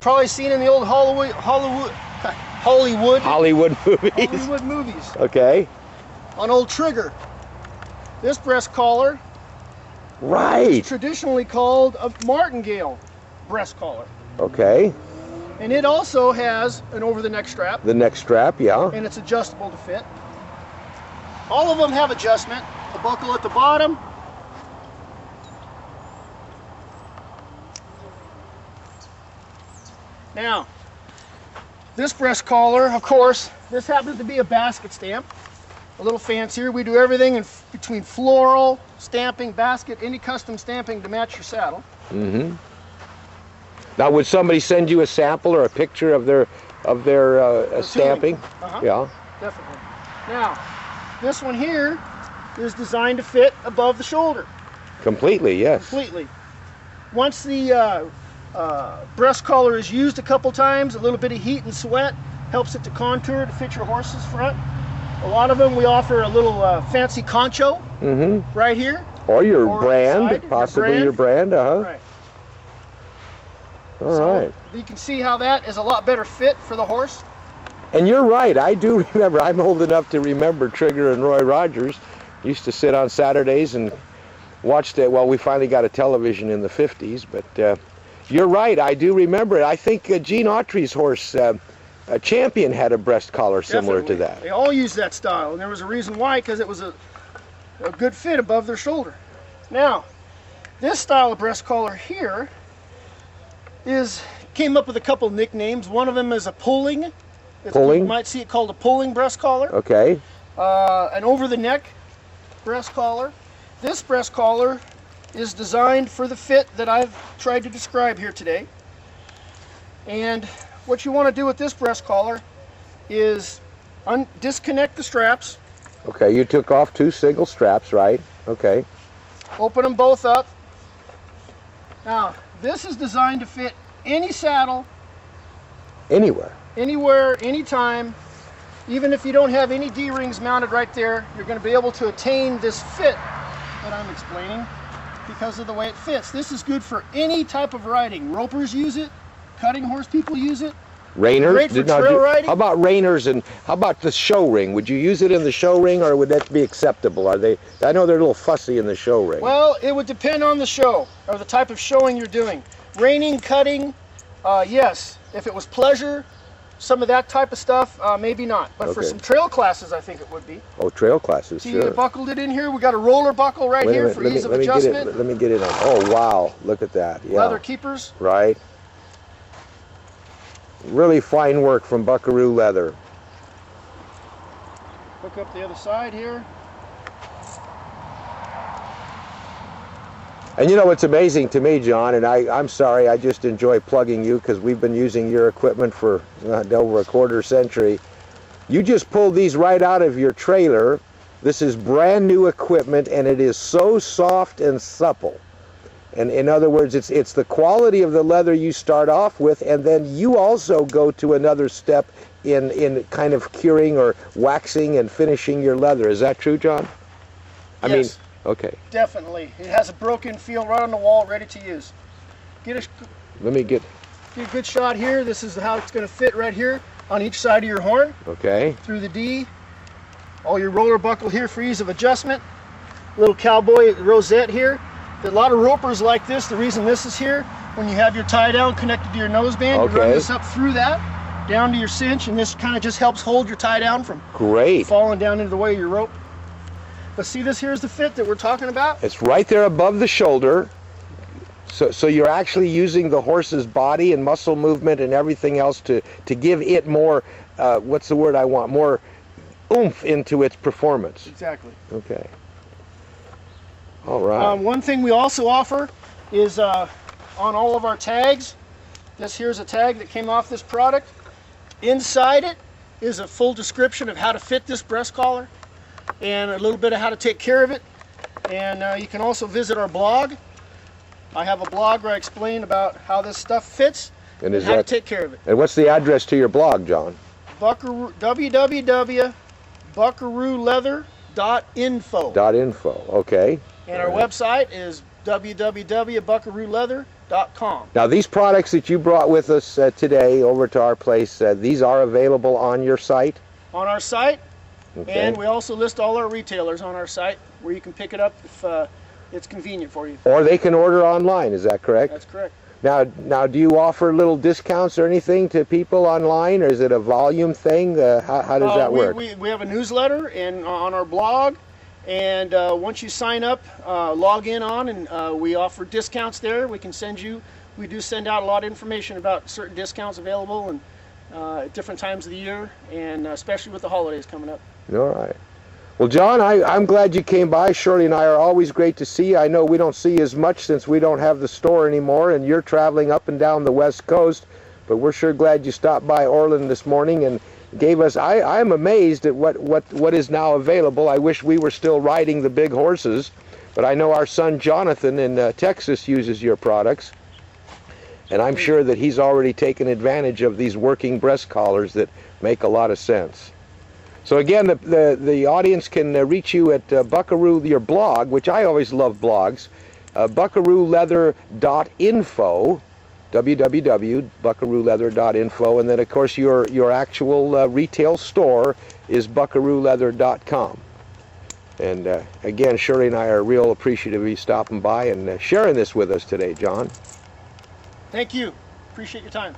probably seen in the old Hollywood movies. Okay. On old Trigger. This breast collar Right. is traditionally called a Martingale breast collar. Okay. And it also has an over-the-neck strap. The neck strap, yeah. And it's adjustable to fit. All of them have adjustment. The buckle at the bottom. Now, this breast collar, of course, this happens to be a basket stamp. A little fancier. We do everything in between floral, stamping, basket, any custom stamping to match your saddle. Mm-hmm. Now, would somebody send you a sample or a picture of their stamping? Yeah. Definitely. Now, this one here is designed to fit above the shoulder. Completely, yes. Completely. Once the breast collar is used a couple times, a little bit of heat and sweat helps it to contour to fit your horse's front. A lot of them we offer a little fancy concho right here. Or your brand, side, possibly your brand, Right. All right. You can see how that is a lot better fit for the horse. And you're right, I do remember, I'm old enough to remember Trigger and Roy Rogers. Used to sit on Saturdays and watch it. Well, we finally got a television in the 50s, but you're right, I do remember it. I think Gene Autry's horse, Champion, had a breast collar similar to that. They all use that style, and there was a reason why, because it was a good fit above their shoulder. Now, this style of breast collar here came up with a couple nicknames. One of them is a pulling. You might see it called a pulling breast collar. Okay. An over-the-neck breast collar. This breast collar is designed for the fit that I've tried to describe here today. And what you want to do with this breast collar is disconnect the straps. Okay, you took off 2 single straps, right? Okay. Open them both up. Now, this is designed to fit any saddle. Anywhere. Anywhere, anytime. Even if you don't have any D-rings mounted right there, you're going to be able to attain this fit that I'm explaining because of the way it fits. This is good for any type of riding. Ropers use it. Cutting horse people use it. Reiners? Great for trail riding. How about reiners, and how about the show ring? Would you use it in the show ring, or would that be acceptable? I know they're a little fussy in the show ring. Well, it would depend on the show, or the type of showing you're doing. Reining, cutting, yes. If it was pleasure, some of that type of stuff, maybe not. But for some trail classes, I think it would be. Oh, trail classes, See, sure. I buckled it in here. We got a roller buckle right here for ease of adjustment. Let me get it on. Oh, wow. Look at that. Yeah. Leather keepers. Right. Really fine work from Buckaroo Leather. Hook up the other side here. And you know what's amazing to me, John, and I'm sorry, I just enjoy plugging you because we've been using your equipment for over a quarter century. You just pulled these right out of your trailer. This is brand new equipment, and it is so soft and supple. And in other words, it's the quality of the leather you start off with, and then you also go to another step in kind of curing or waxing and finishing your leather. Is that true, John? Yes. I mean, okay. Definitely. It has a broken feel right on the wall, ready to use. Let me get a good shot here. This is how it's going to fit right here on each side of your horn. Okay. Through the D. All your roller buckle here for ease of adjustment. Little cowboy rosette here. A lot of ropers like this. The reason this is here, when you have your tie down connected to your noseband, you run this up through that, down to your cinch, and this kind of just helps hold your tie down from falling down into the way of your rope. But see, this here is the fit that we're talking about. It's right there above the shoulder. So you're actually using the horse's body and muscle movement and everything else to give it more, what's the word I want, more oomph into its performance. Exactly. Okay. All right. One thing we also offer is on all of our tags. This here's a tag that came off this product. Inside it is a full description of how to fit this breast collar and a little bit of how to take care of it. And you can also visit our blog. I have a blog where I explain about how this stuff fits and how to take care of it. And what's the address to your blog, John? www.buckarooleather.info. .info. Okay. And our website is www.buckarooleather.com. buckarooleather.com. Now these products that you brought with us today over to our place, these are available on your site? On our site, Okay. and we also list all our retailers on our site where you can pick it up if it's convenient for you. Or they can order online, is that correct? That's correct. Now, do you offer little discounts or anything to people online, or is it a volume thing? How does that work? We have a newsletter and on our blog, and once you sign up, log in on, and we offer discounts there. We do send out a lot of information about certain discounts available and at different times of the year, and especially with the holidays coming up. All right. Well, John, I'm glad you came by. Shirley and I are always great to see you. I know we don't see you as much since we don't have the store anymore, and you're traveling up and down the West Coast, but we're sure glad you stopped by Orland this morning and gave us, I'm amazed at what is now available. I wish we were still riding the big horses, but I know our son Jonathan in Texas uses your products, and I'm sure that he's already taken advantage of these working breast collars that make a lot of sense. So again, the audience can reach you at Buckaroo, your blog, which I always love blogs, buckarooleather.info, www.buckarooleather.info, and then of course your actual retail store is buckarooleather.com. And again, Shirley and I are real appreciative of you stopping by and sharing this with us today, John. Thank you. Appreciate your time.